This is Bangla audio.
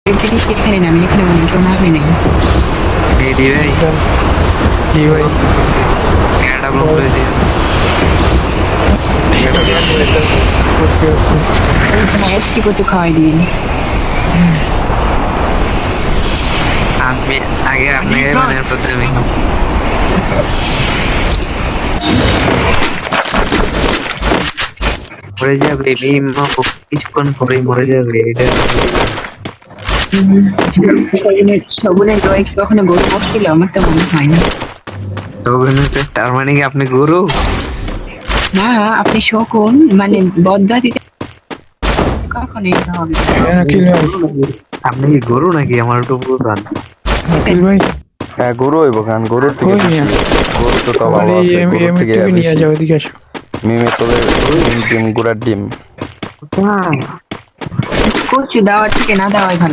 প্লিজ এখানে নামি, এখানে বলি কেউ নামে নাই। রেডি ভাই জি ভাই এটা ব্লক করে দিন। ওকে ওকে এসছি কচু খাওয়াই দিন। আমি আগে আপনাকে মানে প্রথমে মরে যাবে ভীমা কিছুক্ষণ পরেই মরে যাবে এটা শগুনের জয় কি কখনো গরু পড়ছিল? আমার তো মনে হয় না। তার মানে কি আপনি গুরু? না, আপনি শকুন মানে বদলা দিতে কখনো এটা হবে না। আকিল ভাই আপনি কি গরু নাকি আমার একটু বুঝান। আকিল ভাই হ্যাঁ গরু হইব কারণ গরুর থেকে কই বেশি। মিয়া? গরু তো তাও আমার ভালো এই আছে, গরুর থেকে এমএটিভি নিয়ে বেশি যাও, এদিকে আসো। মিমে তোদের ডিম গুড়ার ডিম। কচু দেওয়ার থেকে না দেওয়াই ভালো।